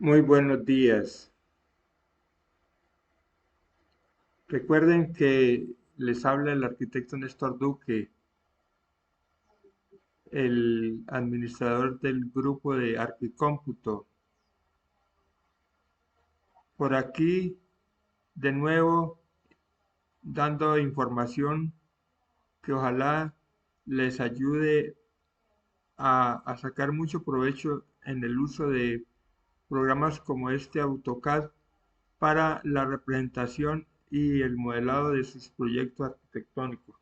Muy buenos días. Recuerden que les habla el arquitecto Néstor Duque, el administrador del grupo de Arquicómputo. Por aquí, de nuevo, dando información que ojalá les ayude a sacar mucho provecho en el uso de programas como este AutoCAD para la representación y el modelado de sus proyectos arquitectónicos.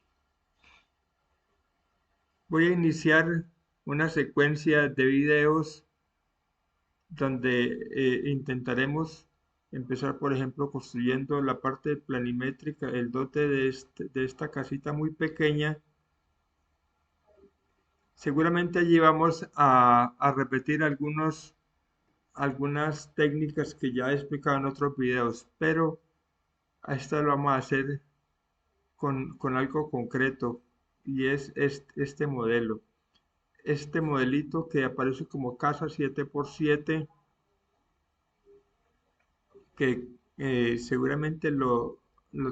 Voy a iniciar una secuencia de videos donde intentaremos empezar, por ejemplo, construyendo la parte planimétrica, el dote de esta casita muy pequeña. Seguramente allí vamos a repetir algunas técnicas que ya he explicado en otros videos, pero a esta lo vamos a hacer con algo concreto y es este modelo. Este modelito que aparece como casa 7x7 que seguramente lo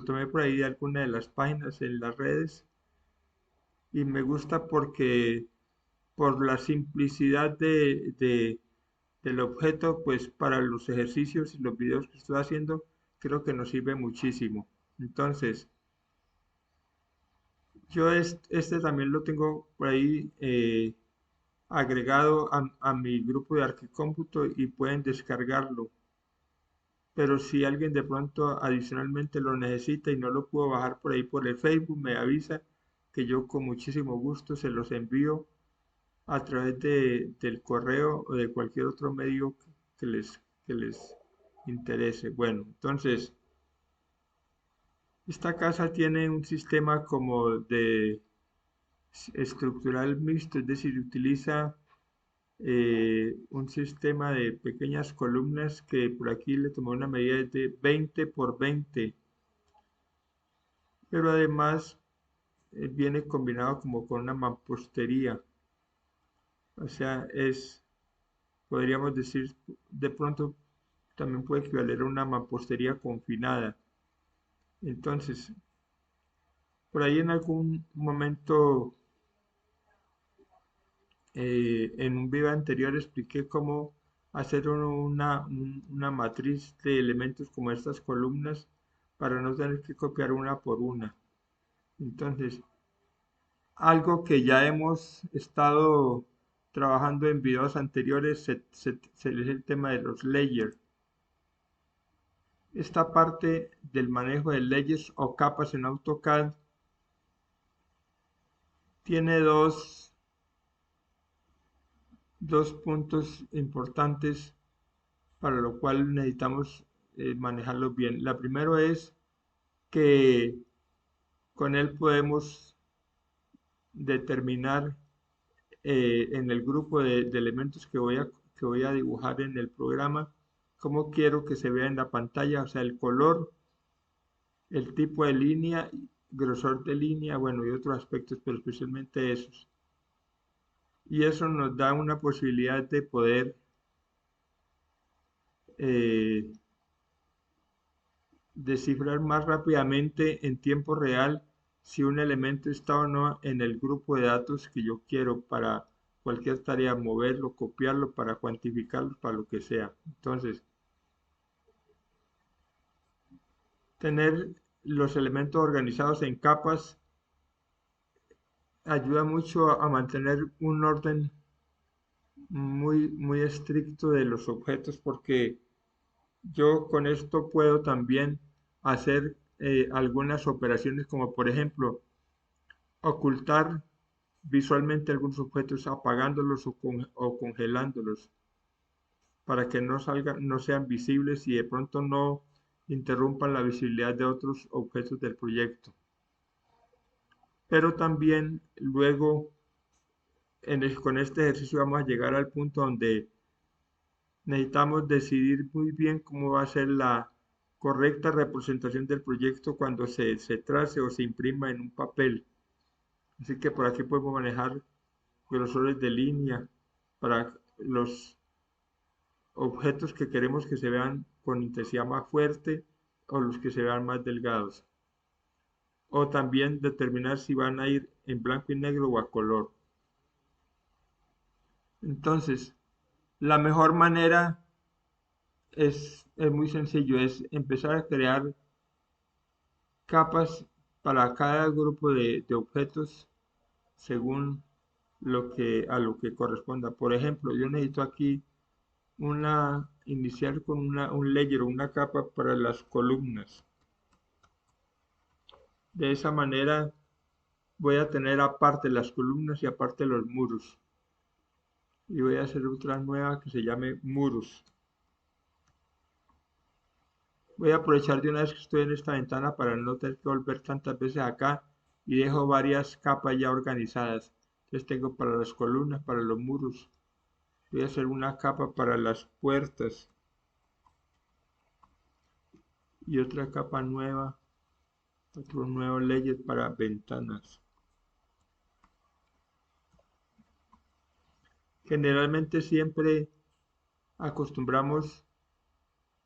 tomé por ahí de alguna de las páginas en las redes y me gusta porque por la simplicidad del objeto, pues para los ejercicios y los videos que estoy haciendo, creo que nos sirve muchísimo. Entonces, yo este también lo tengo por ahí agregado a mi grupo de Arquicómputo y pueden descargarlo. Pero si alguien de pronto adicionalmente lo necesita y no lo puedo bajar por ahí por el Facebook, me avisa que yo con muchísimo gusto se los envío a través del correo o de cualquier otro medio que les interese. Bueno, entonces, esta casa tiene un sistema como de estructural mixto, es decir, utiliza un sistema de pequeñas columnas que por aquí le tomé una medida de 20 por 20, pero además viene combinado como con una mampostería. O sea, podríamos decir, de pronto también puede equivaler a una mampostería confinada. Entonces, por ahí en algún momento, en un video anterior, expliqué cómo hacer una matriz de elementos como estas columnas para no tener que copiar una por una. Entonces, algo que ya hemos estado trabajando en videos anteriores es el tema de los layers. Esta parte del manejo de layers o capas en AutoCAD tiene dos puntos importantes para lo cual necesitamos manejarlos bien. La primera es que con él podemos determinar en el grupo de elementos que voy a dibujar en el programa, cómo quiero que se vea en la pantalla, o sea, el color, el tipo de línea, grosor de línea, bueno, y otros aspectos, pero especialmente esos. Y eso nos da una posibilidad de poder eh, descifrar más rápidamente en tiempo real si un elemento está o no en el grupo de datos que yo quiero para cualquier tarea, moverlo, copiarlo, para cuantificarlo, para lo que sea. Entonces, tener los elementos organizados en capas ayuda mucho a mantener un orden muy estricto de los objetos porque yo con esto puedo también hacer algunas operaciones como por ejemplo ocultar visualmente algunos objetos apagándolos o congelándolos para que no sean visibles y de pronto no interrumpan la visibilidad de otros objetos del proyecto. Pero también luego con este ejercicio vamos a llegar al punto donde necesitamos decidir muy bien cómo va a ser la correcta representación del proyecto cuando se trace o se imprima en un papel. Así que por aquí podemos manejar grosores de línea para los objetos que queremos que se vean con intensidad más fuerte o los que se vean más delgados. O también determinar si van a ir en blanco y negro o a color. Entonces, la mejor manera es muy sencillo, es empezar a crear capas para cada grupo de objetos según a lo que corresponda. Por ejemplo, yo necesito aquí iniciar con un layer o una capa para las columnas. De esa manera voy a tener aparte las columnas y aparte los muros. Y voy a hacer otra nueva que se llame muros. Voy a aprovechar de una vez que estoy en esta ventana para no tener que volver tantas veces acá y dejo varias capas ya organizadas. Entonces tengo para las columnas, para los muros. Voy a hacer una capa para las puertas y otra capa nueva, otro nuevo layer para ventanas. Generalmente siempre acostumbramos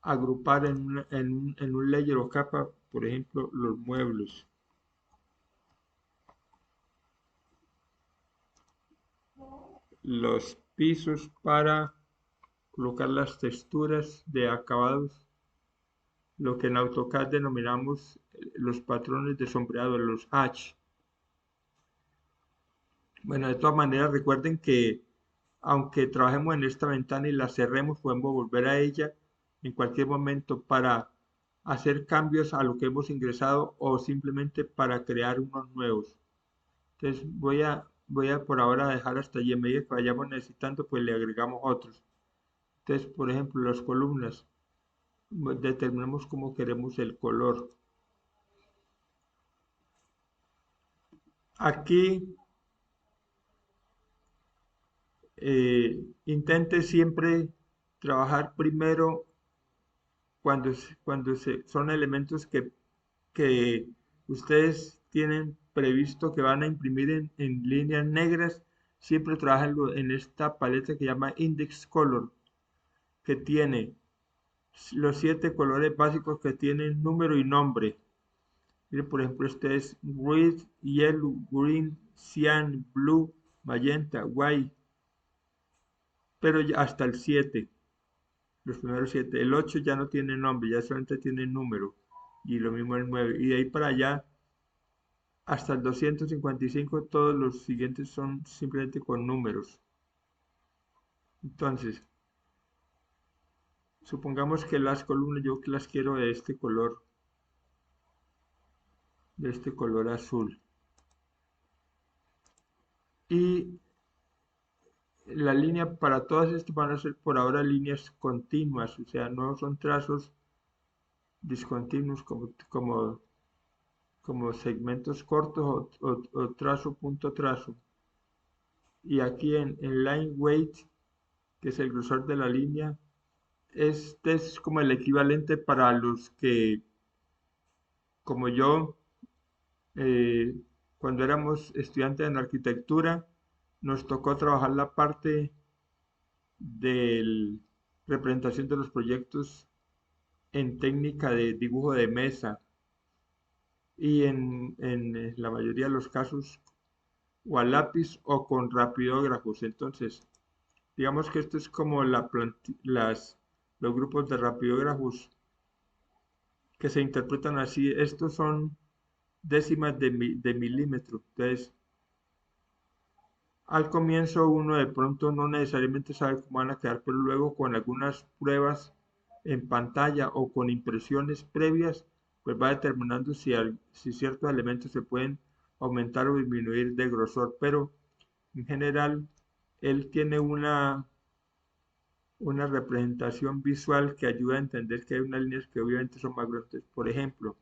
a agrupar en un layer o capa, por ejemplo, los muebles. Los pisos para colocar las texturas de acabados, lo que en AutoCAD denominamos los patrones de sombreado, los hatch. Bueno, de todas maneras, recuerden que aunque trabajemos en esta ventana y la cerremos, podemos volver a ella en cualquier momento para hacer cambios a lo que hemos ingresado o simplemente para crear unos nuevos. Entonces voy a por ahora dejar hasta allí. A medida que vayamos necesitando, pues le agregamos otros. Entonces, por ejemplo, las columnas, determinemos cómo queremos el color. Aquí intente siempre trabajar primero son elementos que ustedes tienen previsto que van a imprimir en líneas negras, siempre trabajen en esta paleta que llama Index Color, que tiene los 7 colores básicos que tienen número y nombre. Mire, por ejemplo, este es Red, Yellow, Green, Cyan, Blue, Magenta, White, pero ya hasta el 7. Los primeros 7. El 8 ya no tiene nombre, ya solamente tiene número. Y lo mismo el 9. Y de ahí para allá, hasta el 255, todos los siguientes son simplemente con números. Entonces, supongamos que las columnas yo que las quiero de este color azul. Y la línea para todas estas van a ser por ahora líneas continuas, o sea, no son trazos discontinuos como segmentos cortos o trazo punto trazo. Y aquí en line weight, que es el grosor de la línea, este es como el equivalente para los que, como yo, eh, cuando éramos estudiantes en arquitectura, nos tocó trabajar la parte de representación de los proyectos en técnica de dibujo de mesa y en la mayoría de los casos o a lápiz o con rapidógrafos. Entonces, digamos que esto es como los grupos de rapidógrafos que se interpretan así. Estos son décimas de milímetro. Entonces, al comienzo uno de pronto no necesariamente sabe cómo van a quedar, pero luego con algunas pruebas en pantalla o con impresiones previas, pues va determinando si ciertos elementos se pueden aumentar o disminuir de grosor. Pero en general, él tiene una representación visual que ayuda a entender que hay unas líneas que obviamente son más gruesas. Por ejemplo,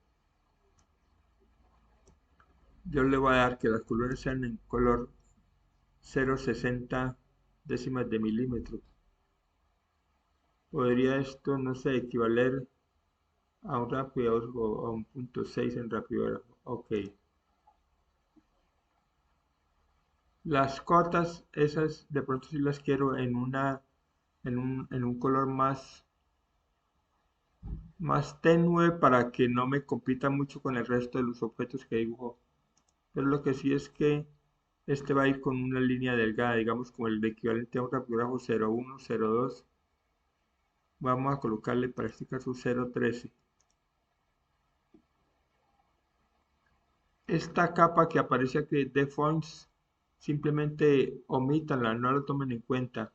yo le voy a dar que las columnas sean en color 0,60 décimas de milímetro. ¿Podría esto, no sé, equivaler a un rapidógrafo o a un punto 6 en rapidógrafo? Ok. Las cotas, esas de pronto sí las quiero en una en un color más tenue para que no me compita mucho con el resto de los objetos que dibujo. Pero lo que sí es que este va a ir con una línea delgada, digamos como el equivalente a un rapidógrafo 01, 02. Vamos a colocarle para este caso 013. Esta capa que aparece aquí de fonts, simplemente omítanla, no la tomen en cuenta,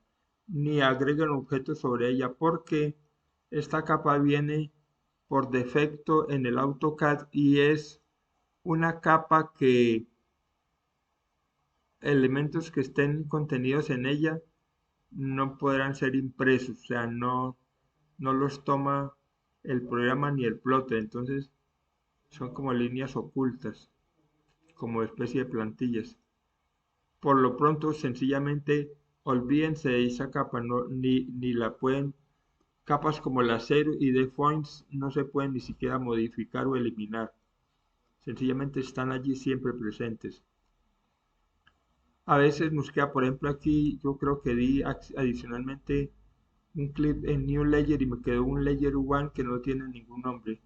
ni agreguen objetos sobre ella, porque esta capa viene por defecto en el AutoCAD y es una capa que elementos que estén contenidos en ella no podrán ser impresos, o sea, no los toma el programa ni el plotter, entonces son como líneas ocultas, como especie de plantillas. Por lo pronto, sencillamente, olvídense de esa capa, ni la pueden, capas como la 0 y de fonts no se pueden ni siquiera modificar o eliminar, sencillamente están allí siempre presentes. A veces nos queda, por ejemplo, aquí yo creo que di adicionalmente un clip en New Layer y me quedó un Layer One que no tiene ningún nombre.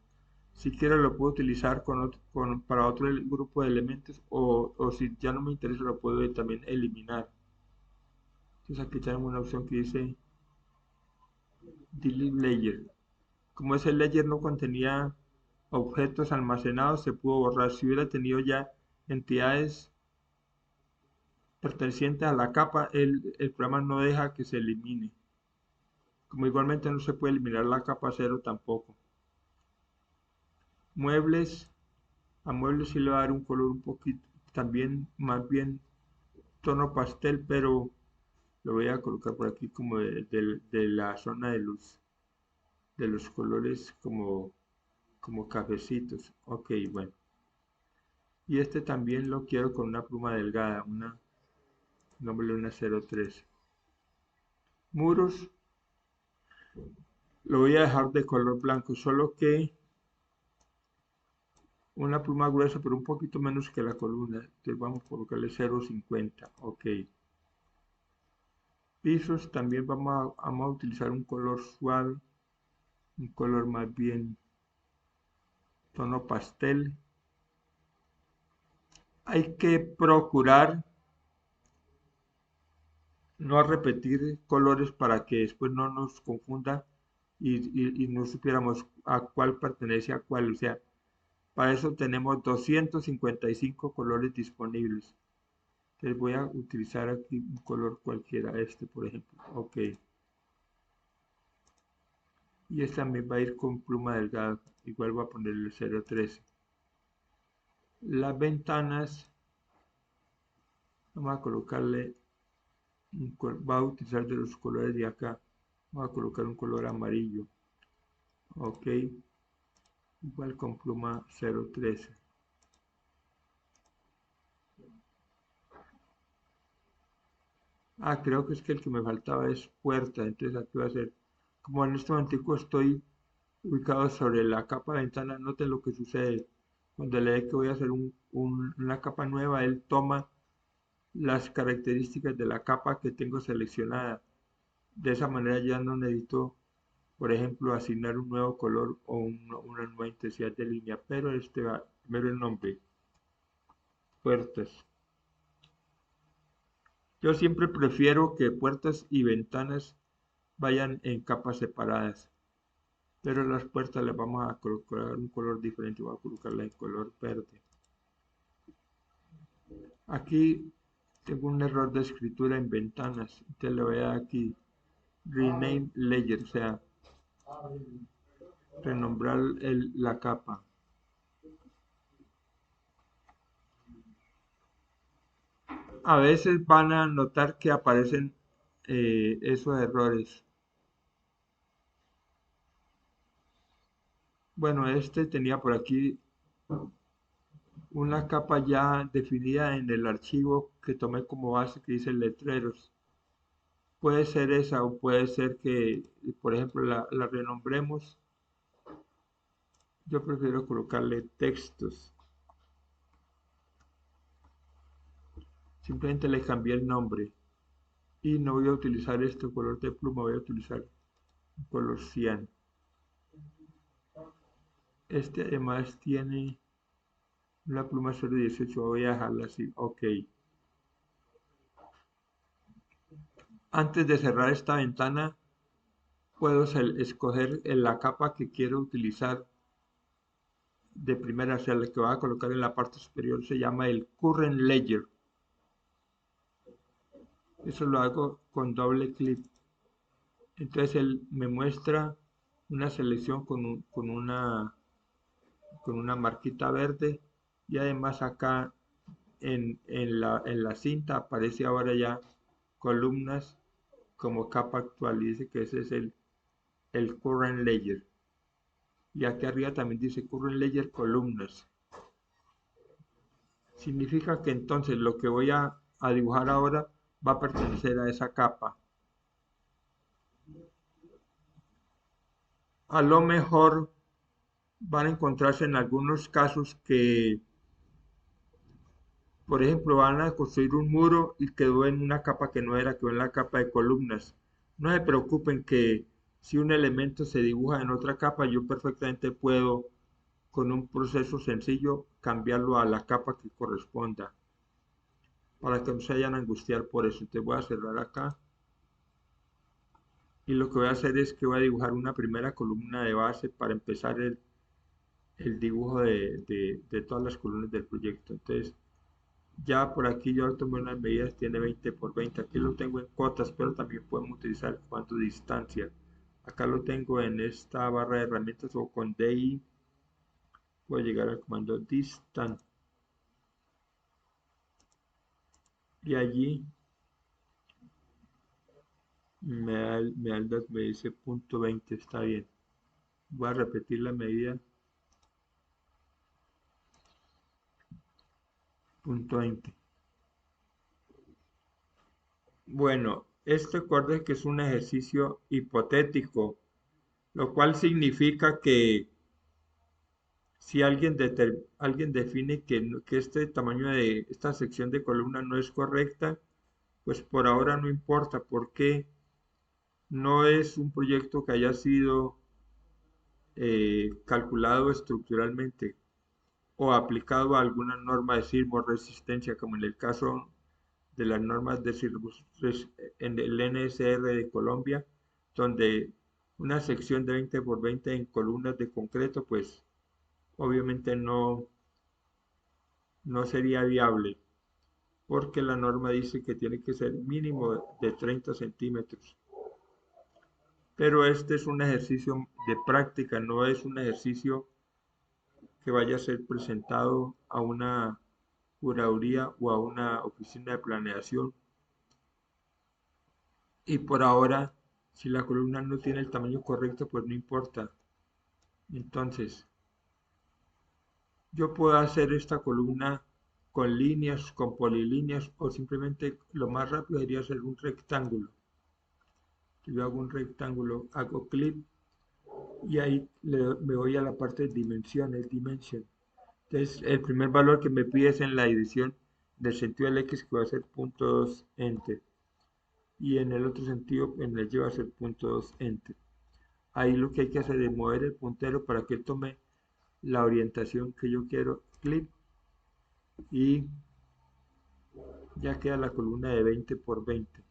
Si quiero lo puedo utilizar para otro grupo de elementos o si ya no me interesa lo puedo también eliminar. Entonces aquí tenemos una opción que dice Delete Layer. Como ese layer no contenía objetos almacenados, se pudo borrar. Si hubiera tenido ya entidades pertenecientes a la capa, el programa no deja que se elimine. Como igualmente no se puede eliminar la capa 0 tampoco. Muebles, a muebles sí le va a dar un color un poquito, también más bien tono pastel, pero lo voy a colocar por aquí como de la zona de los colores como cafecitos. Ok, bueno. Y este también lo quiero con una pluma delgada, una 03. Muros lo voy a dejar de color blanco, solo que una pluma gruesa, pero un poquito menos que la columna. Entonces vamos a colocarle 0,50. Ok. Pisos también vamos a utilizar un color suave, un color más bien tono pastel. Hay que procurar no repetir colores para que después no nos confunda y no supiéramos a cuál pertenece a cuál. O sea, para eso tenemos 255 colores disponibles. Entonces voy a utilizar aquí un color cualquiera, este por ejemplo. Ok. Y este también va a ir con pluma delgada. Igual voy a ponerle 013. Las ventanas, vamos a colocarle, va a utilizar de los colores de acá. Vamos a colocar un color amarillo. Ok. Igual con pluma 013. Ah, creo que es que el que me faltaba es puerta, entonces aquí va a ser, como en este momento estoy ubicado sobre la capa de ventana, noten lo que sucede. Cuando le dé que voy a hacer una capa nueva, él toma las características de la capa que tengo seleccionada. De esa manera ya no necesito, por ejemplo, asignar un nuevo color o una nueva intensidad de línea, pero este va primero el nombre, puertas. Yo siempre prefiero que puertas y ventanas vayan en capas separadas, pero las puertas les vamos a colocar un color diferente, voy a colocarla en color verde. Aquí tengo un error de escritura en ventanas, entonces le voy a dar aquí rename layer, o sea, renombrar la capa. A veces van a notar que aparecen esos errores. Bueno, este tenía por aquí una capa ya definida en el archivo que tomé como base que dice letreros. Puede ser esa o puede ser que, por ejemplo, la renombremos. Yo prefiero colocarle textos. Simplemente le cambié el nombre. y no voy a utilizar este color de pluma, voy a utilizar un color cian. Este además tiene una pluma 018, voy a dejarla así, ok. Antes de cerrar esta ventana, puedo escoger la capa que quiero utilizar de primera, o sea, la que voy a colocar en la parte superior se llama el Current Layer. Eso lo hago con doble clic. Entonces él me muestra una selección con una marquita verde y además acá en la cinta aparece ahora ya columnas como capa actual y dice que ese es el Current Layer. Y aquí arriba también dice Current Layer columnas. Significa que entonces lo que voy a dibujar ahora va a pertenecer a esa capa. A lo mejor van a encontrarse en algunos casos que, por ejemplo, van a construir un muro y quedó en una capa que no era, quedó en la capa de columnas. No se preocupen que si un elemento se dibuja en otra capa, yo perfectamente puedo, con un proceso sencillo, cambiarlo a la capa que corresponda, para que no se vayan a angustiar por eso. Te voy a cerrar acá y lo que voy a hacer es que voy a dibujar una primera columna de base para empezar el dibujo de todas las columnas del proyecto. Entonces, ya por aquí yo tomé unas medidas, tiene 20 por 20. Aquí lo tengo en cotas, pero también podemos utilizar el comando distancia. Acá lo tengo en esta barra de herramientas o con DI. Voy a llegar al comando distant. Y allí me dice punto 20, está bien. Voy a repetir la medida, punto 20. Bueno, este acuerdo que es un ejercicio hipotético, lo cual significa que si alguien define que este tamaño de esta sección de columna no es correcta, pues por ahora no importa porque no es un proyecto que haya sido calculado estructuralmente o aplicado a alguna norma de sismoresistencia, como en el caso de las normas de en el NSR de Colombia, donde una sección de 20 por 20 en columnas de concreto, pues obviamente no sería viable, porque la norma dice que tiene que ser mínimo de 30 centímetros. Pero este es un ejercicio de práctica, no es un ejercicio que vaya a ser presentado a una curaduría o a una oficina de planeación. Y por ahora, si la columna no tiene el tamaño correcto, pues no importa. Entonces, yo puedo hacer esta columna con líneas, con polilíneas o simplemente lo más rápido sería hacer un rectángulo. Yo hago un rectángulo, hago clic y ahí me voy a la parte de dimensiones, dimension. Entonces, el primer valor que me pide es en la edición del sentido del X, que va a ser punto 2 enter. Y en el otro sentido, en el Y va a ser punto 2 enter. Ahí lo que hay que hacer es mover el puntero para que tome la orientación que yo quiero, clic, y ya queda la columna de 20 por 20.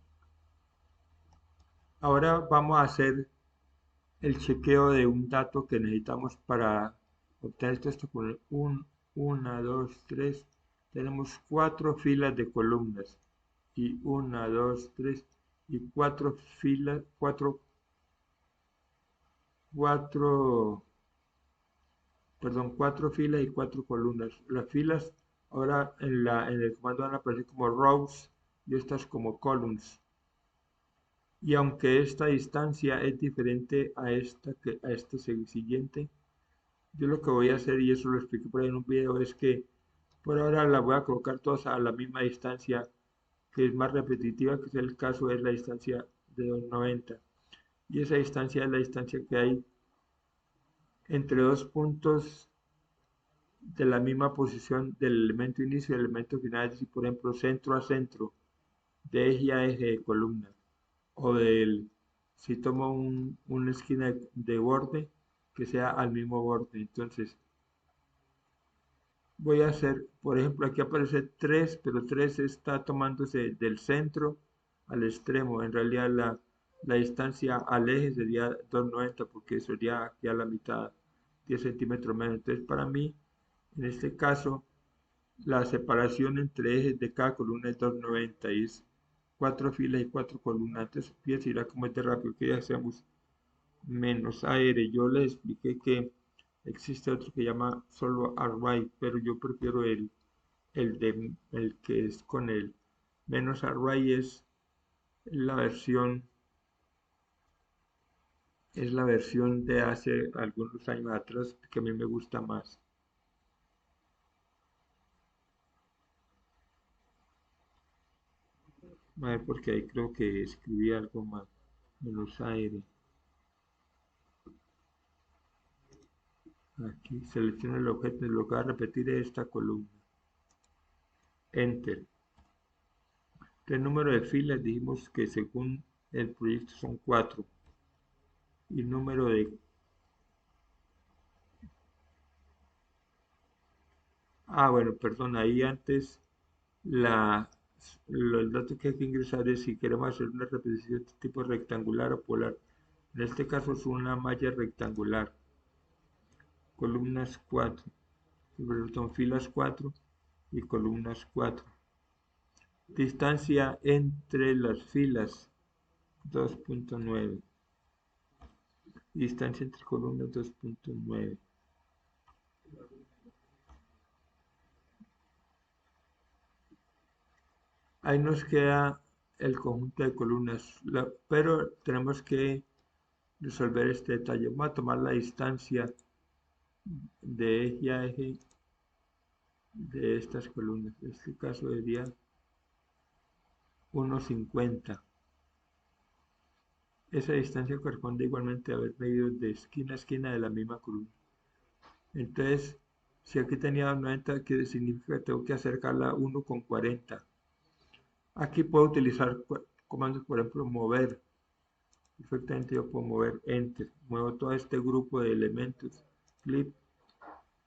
Ahora vamos a hacer el chequeo de un dato que necesitamos para obtener esto. Con 1, 2, 3. Tenemos 4 filas de columnas. Y 1, 2, 3. Y 4 filas, 4, perdón, 4 filas y 4 columnas. Las filas ahora en el comando van a aparecer como rows y estas como columns. Y aunque esta distancia es diferente a esta siguiente, yo lo que voy a hacer, y eso lo expliqué por ahí en un video, es que por ahora las voy a colocar todas a la misma distancia, que es más repetitiva, que es el caso, es la distancia de 290. Y esa distancia es la distancia que hay entre dos puntos de la misma posición del elemento inicio y del elemento final, es decir, por ejemplo, centro a centro. de eje a eje de columna, o si tomo una esquina de borde, que sea al mismo borde. Entonces, voy a hacer, por ejemplo, aquí aparece 3, pero 3 está tomándose del centro al extremo. En realidad la distancia al eje sería 290 porque sería aquí a la mitad, 10 centímetros menos. Entonces, para mí, en este caso, la separación entre ejes de cada columna es 290 y es 4 filas y 4 columnas. Entonces, fíjense, irá como es de rápido que ya hacemos menos aire. Yo les expliqué que existe otro que llama solo array, pero yo prefiero el que es con el menos array la versión, es la versión de hace algunos años atrás que a mí me gusta más. A ver, porque ahí creo que escribí algo más. Menos aire. Aquí selecciono el objeto y lo que va a repetir es esta columna. Enter. El número de filas dijimos que según el proyecto son 4. Y número de... bueno, perdón, ahí antes el dato que hay que ingresar es si queremos hacer una repetición de tipo rectangular o polar. En este caso es una malla rectangular. Columnas 4. Son filas 4 y columnas 4. Distancia entre las filas 2.9. Distancia entre columnas 2.9. Ahí nos queda el conjunto de columnas, pero tenemos que resolver este detalle. Vamos a tomar la distancia de eje a eje de estas columnas. En este caso sería 1,50. Esa distancia corresponde igualmente a haber medido de esquina a esquina de la misma columna. Entonces, si aquí tenía 90, ¿qué significa que tengo que acercarla a 1,40? Aquí puedo utilizar comandos, por ejemplo, mover. Perfectamente yo puedo mover Enter. Muevo todo este grupo de elementos, clip,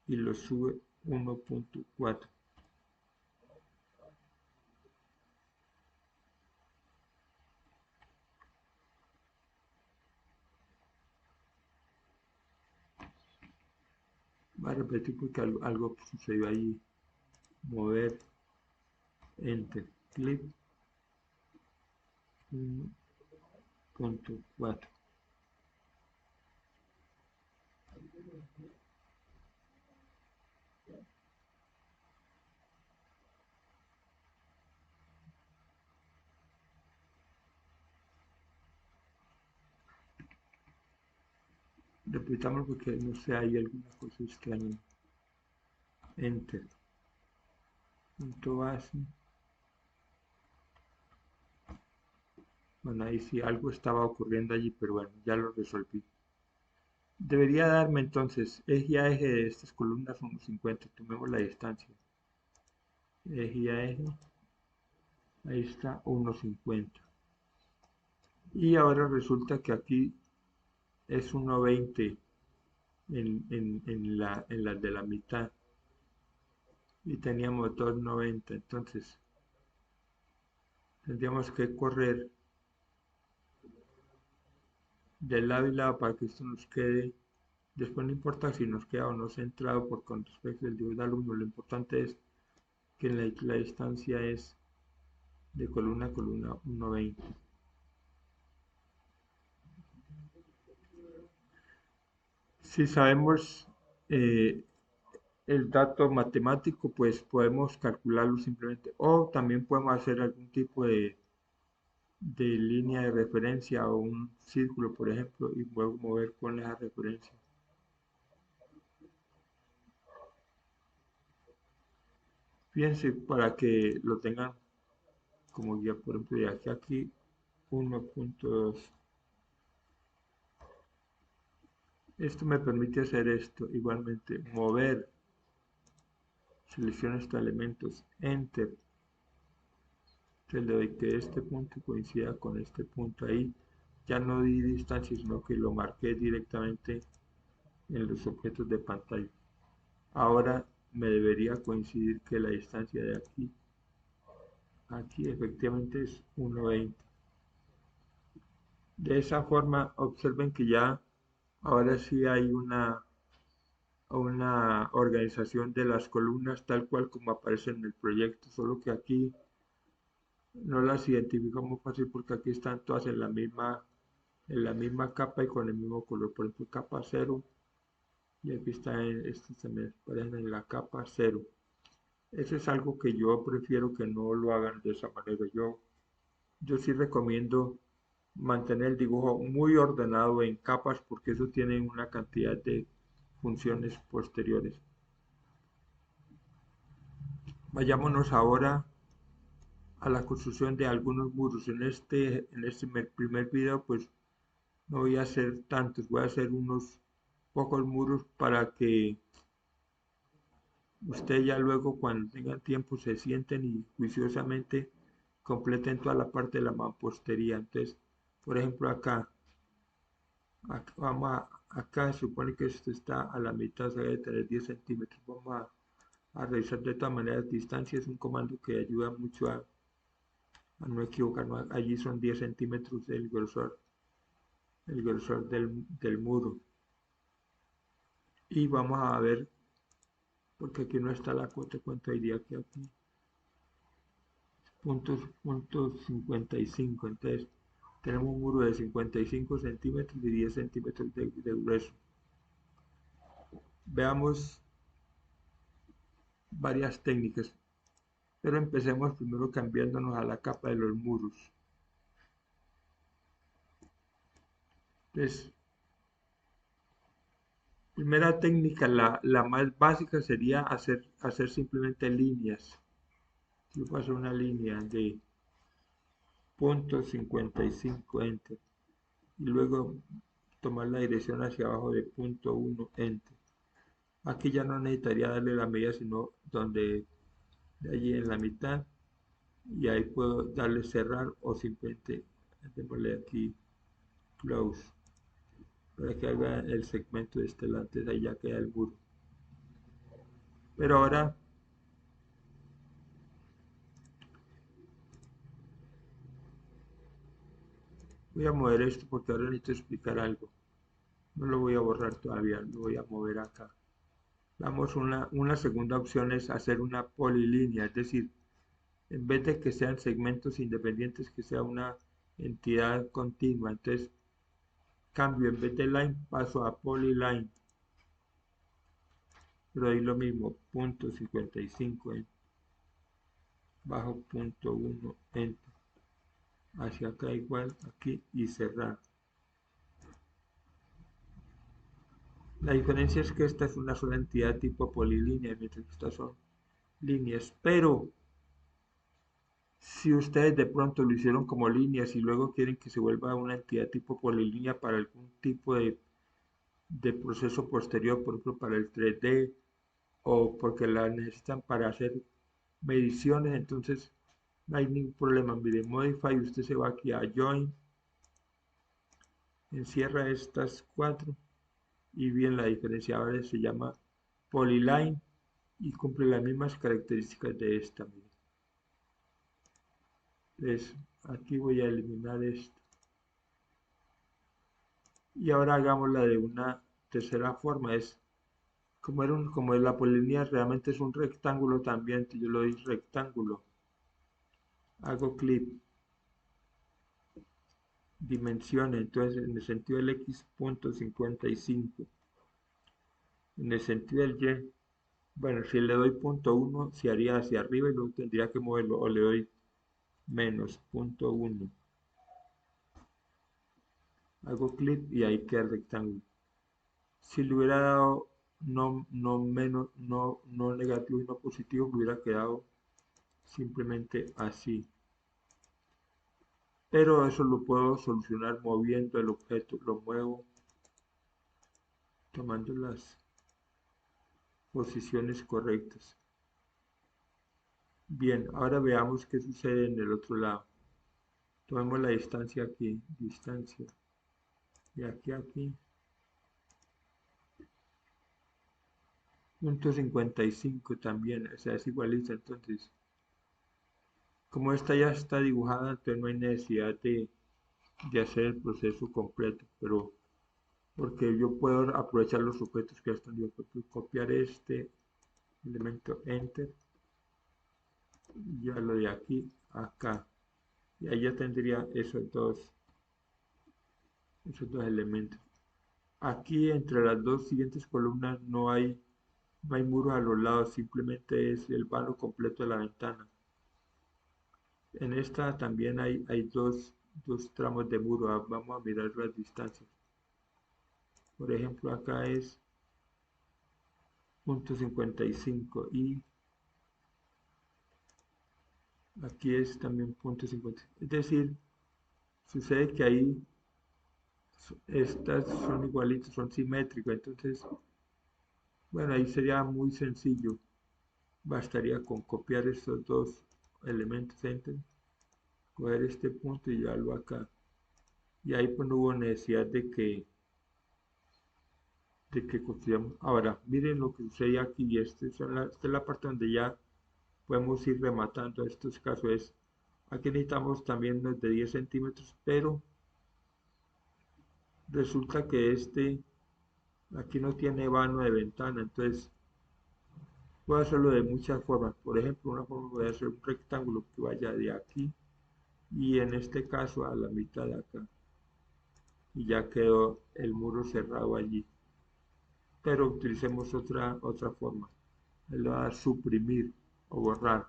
y lo sube 1.4. Va a repetir porque algo sucedió ahí. Mover Enter. Clip 1.4. Repitamos porque no sé, hay alguna cosa extraña. Enter. Punto base. Bueno, ahí sí algo estaba ocurriendo allí, pero bueno, ya lo resolví. Debería darme entonces eje a eje de estas columnas unos 50. Tomemos la distancia. Eje a eje. Ahí está 1,50. Y ahora resulta que aquí es 1,20 en la de la mitad. Y teníamos 2,90. Entonces tendríamos que correr de lado y lado para que esto nos quede. Después no importa si nos queda o no centrado por con respecto al dibujo del alumno. Lo importante es que la distancia es de columna a columna 1,20. Si sabemos eh, el dato matemático, pues podemos calcularlo simplemente. O también podemos hacer algún tipo de línea de referencia o un círculo, por ejemplo, y luego mover con esa referencia. Fíjense para que lo tengan como guía, por ejemplo, de aquí a aquí 1.2. Esto me permite hacer esto, igualmente mover, selecciono estos elementos, enter, Entonces le doy que este punto coincida con este punto ahí. Ya no di distancia, sino que lo marqué directamente en los objetos de pantalla. Ahora me debería coincidir que la distancia de aquí efectivamente es 1,20. De esa forma, observen que ya ahora sí hay una organización de las columnas tal cual como aparece en el proyecto, solo que aquí no las identificamos fácil porque aquí están todas en la misma capa y con el mismo color. Por ejemplo, capa 0 y aquí estos se me parecen en la capa 0. Eso es algo que yo prefiero que no lo hagan de esa manera. Yo sí recomiendo mantener el dibujo muy ordenado en capas porque eso tiene una cantidad de funciones posteriores. Vayámonos ahora a la construcción de algunos muros. En este primer video pues no voy a hacer tantos, voy a hacer unos pocos muros para que ustedes ya luego cuando tengan tiempo se sienten y juiciosamente completen toda la parte de la mampostería. Entonces, por ejemplo acá se supone que esto está a la mitad, se debe tener 10 centímetros. Vamos a revisar de todas maneras distancia, es un comando que ayuda mucho a no equivocarnos. Allí son 10 centímetros el grosor del muro. Y vamos a ver, porque aquí no está la cuota, cuánto diría que aquí, punto 55. Entonces, tenemos un muro de 55 centímetros y 10 centímetros de grueso. Veamos varias técnicas, pero empecemos primero cambiándonos a la capa de los muros. Entonces, primera técnica, la más básica sería hacer simplemente líneas. Yo paso una línea de punto 55 enter y luego tomar la dirección hacia abajo de punto 1 enter. Aquí ya no necesitaría darle la medida sino donde de allí en la mitad y ahí puedo darle cerrar o simplemente démosle aquí close para que haga el segmento de este lado. Entonces ahí ya queda el muro. Pero ahora voy a mover esto porque ahora necesito explicar algo. No lo voy a borrar todavía, lo voy a mover acá. Damos una segunda opción es hacer una polilínea, es decir, en vez de que sean segmentos independientes, que sea una entidad continua. Entonces, cambio, en vez de line, paso a polyline. Pero ahí lo mismo, punto 55, bajo punto 1, enter. Hacia acá igual, aquí y cerrar. La diferencia es que esta es una sola entidad tipo polilínea, mientras que estas son líneas. Pero si ustedes de pronto lo hicieron como líneas y luego quieren que se vuelva una entidad tipo polilínea para algún tipo de proceso posterior, por ejemplo para el 3D o porque la necesitan para hacer mediciones, entonces no hay ningún problema. Mire, Modify, usted se va aquí a Join, encierra estas cuatro y bien la diferencia ahora se llama Polyline y cumple las mismas características de esta. Mire. Entonces, aquí voy a eliminar esto. Y ahora hagámosla de una tercera forma, es como la polinomia realmente es un rectángulo también, yo lo doy rectángulo, hago clic, dimensiones, entonces en el sentido del x punto 55, en el sentido del y, bueno, si le doy punto 1 se haría hacia arriba y luego tendría que moverlo, o le doy menos punto 1, hago clic y ahí queda el rectángulo. Si le hubiera dado no menos, no negativo y no positivo, me hubiera quedado simplemente así. Pero eso lo puedo solucionar moviendo el objeto, lo muevo, tomando las posiciones correctas. Bien, ahora veamos qué sucede en el otro lado. Tomemos la distancia aquí, distancia de aquí a aquí, 0,55 también, o sea, es igualita. Entonces, como esta ya está dibujada, entonces no hay necesidad de hacer el proceso completo, pero porque yo puedo aprovechar los objetos que ya están, yo puedo copiar este elemento, enter, y ya lo de aquí a acá, y ahí ya tendría esos dos elementos. Aquí entre las dos siguientes columnas no hay muros a los lados, simplemente es el vano completo de la ventana. En esta también hay dos tramos de muro. Vamos a mirar las distancias. Por ejemplo, acá es 0,55 y aquí es también 0,50. Es decir, sucede que ahí estas son igualitas, son simétricas. Entonces, bueno, ahí sería muy sencillo. Bastaría con copiar estos dos elementos, enter, coger este punto y llevarlo acá. Y ahí pues no hubo necesidad de que construyamos. Ahora, miren lo que sucede aquí. Y esta es la parte donde ya podemos ir rematando estos casos. Aquí necesitamos también los de 10 centímetros, pero resulta que aquí no tiene vano de ventana. Entonces, puedo hacerlo de muchas formas. Por ejemplo, una forma voy a hacer un rectángulo que vaya de aquí y en este caso a la mitad de acá. Y ya quedó el muro cerrado allí. Pero utilicemos otra forma. Le voy a dar suprimir o borrar.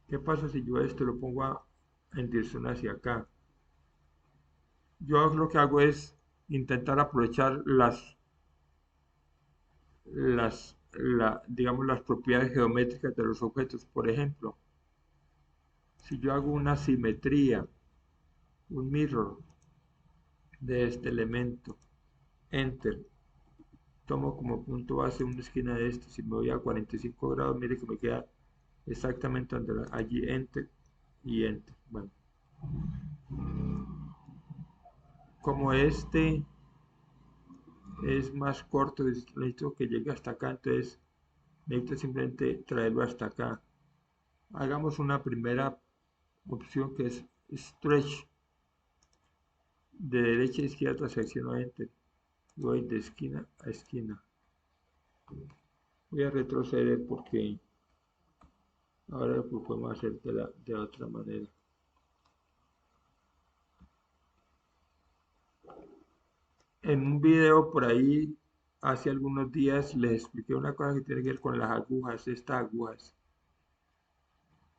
¿Qué pasa si yo esto lo pongo en dirección hacia acá? Yo lo que hago es intentar aprovechar digamos, las propiedades geométricas de los objetos. Por ejemplo, si yo hago una simetría, un mirror de este elemento, enter, tomo como punto base una esquina de este, si me voy a 45 grados, mire que me queda exactamente donde allí, enter y enter. Bueno, como este es más corto, necesito que llegue hasta acá, entonces necesito simplemente traerlo hasta acá. Hagamos una primera opción que es stretch, de derecha a izquierda, selecciono enter, voy de esquina a esquina. Voy a retroceder porque ahora lo podemos hacer de otra manera. En un video por ahí hace algunos días les expliqué una cosa que tiene que ver con las agujas, estas agujas.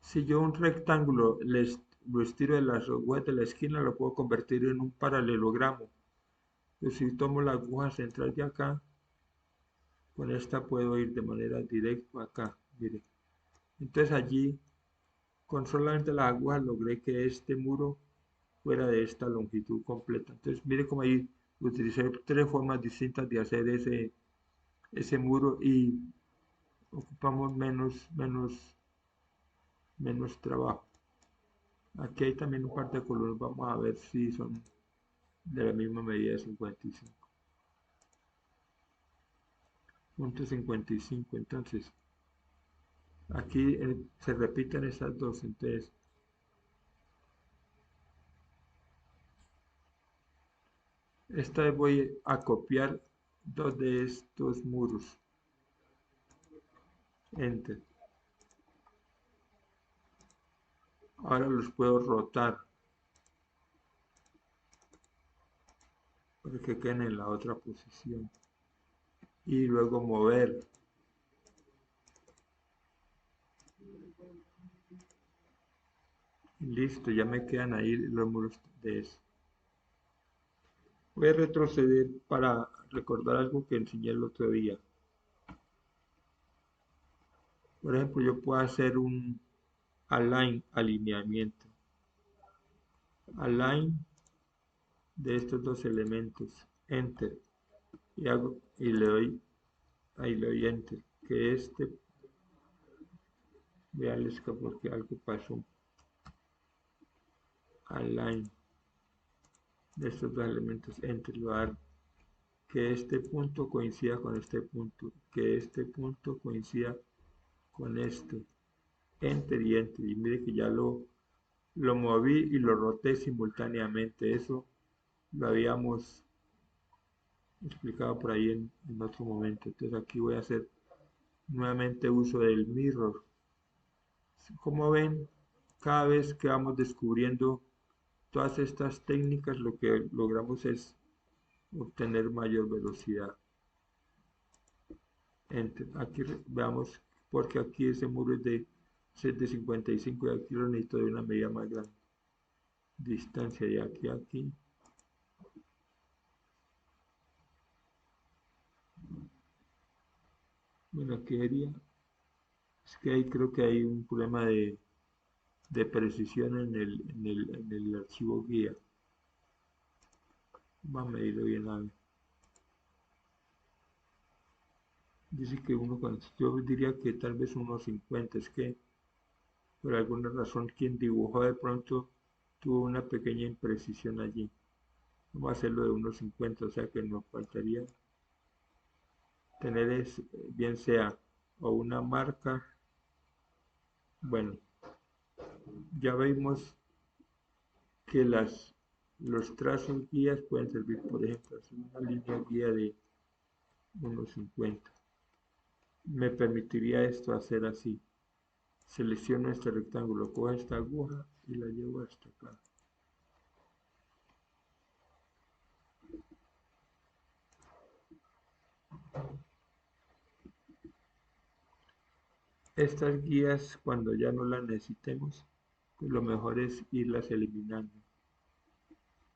Si yo un rectángulo lo estiro de las agujas de la esquina, lo puedo convertir en un paralelogramo. Entonces, si tomo la aguja central de acá, con esta puedo ir de manera directa acá, mire. Entonces allí, con solamente las agujas, logré que este muro fuera de esta longitud completa. Entonces, mire cómo ahí utilicé tres formas distintas de hacer ese muro y ocupamos menos trabajo. Aquí hay también un par de colores, vamos a ver si son de la misma medida de 55. 0,55. Entonces, aquí se repiten estas dos. Entonces, esta vez voy a copiar dos de estos muros. Enter. Ahora los puedo rotar para que queden en la otra posición. Y luego mover. Y listo, ya me quedan ahí los muros de eso. Voy a retroceder para recordar algo que enseñé el otro día. Por ejemplo, yo puedo hacer un alineamiento. Align de estos dos elementos. Enter. Y le doy enter. Que veanles que porque algo pasó. Align de estos dos elementos entre lo dar que este punto coincida con este punto, que este punto coincida con este, enter y enter, y mire que ya lo moví y lo roté simultáneamente. Eso lo habíamos explicado por ahí en otro momento. Entonces aquí voy a hacer nuevamente uso del mirror. Como ven, cada vez que vamos descubriendo todas estas técnicas, lo que logramos es obtener mayor velocidad. Enter. Aquí veamos, porque aquí ese muro es de 55 y aquí lo necesito de una medida más grande. Distancia de aquí a aquí. Bueno, aquí sería, es que ahí creo que hay un problema de precisión en el archivo guía. Vamos a medirlo bien a ver. Dice que yo diría que tal vez unos 50, es que por alguna razón quien dibujó de pronto tuvo una pequeña imprecisión allí. Vamos a hacerlo de unos 50, o sea que nos faltaría tener bien sea o una marca, bueno, ya vimos que los trazos guías pueden servir, por ejemplo, hacer una línea guía de unos 50. Me permitiría esto hacer así. Selecciono este rectángulo, cojo esta aguja y la llevo hasta acá. Estas guías, cuando ya no las necesitemos, pues lo mejor es irlas eliminando.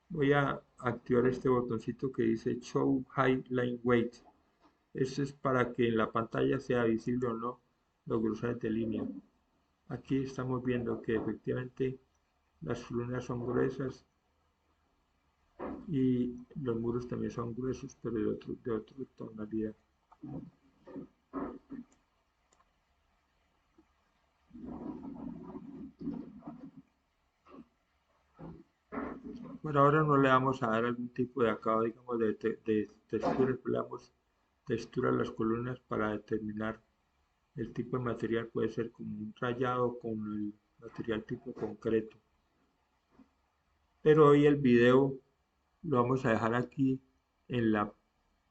Voy a activar este botoncito que dice Show High Line Weight. Eso es para que en la pantalla sea visible o no los grosores de línea. Aquí estamos viendo que efectivamente las columnas son gruesas y los muros también son gruesos, pero de otra tonalidad. Por ahora no le vamos a dar algún tipo de acabado, digamos, de textura, le damos textura a las columnas para determinar el tipo de material. Puede ser como un rayado con el material tipo concreto. Pero hoy el video lo vamos a dejar aquí en la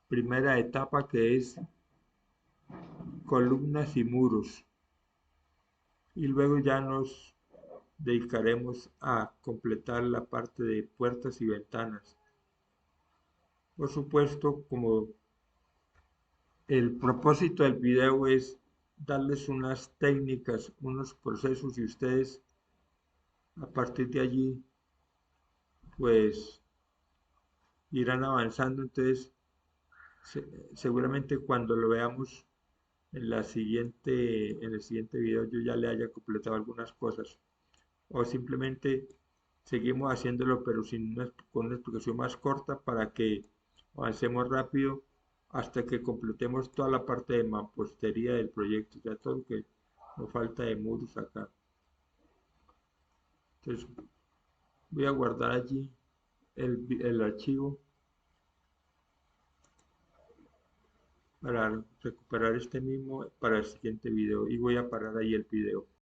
primera etapa, que es columnas y muros, y luego ya nos dedicaremos a completar la parte de puertas y ventanas. Por supuesto, como el propósito del video es darles unas técnicas, unos procesos, y ustedes a partir de allí pues irán avanzando. Entonces seguramente cuando lo veamos en el siguiente video yo ya le haya completado algunas cosas, o simplemente seguimos haciéndolo pero con una explicación más corta para que avancemos rápido hasta que completemos toda la parte de mampostería del proyecto, ya todo lo que nos falta de muros acá. Entonces voy a guardar allí el archivo para recuperar este mismo para el siguiente video, y voy a parar ahí el video.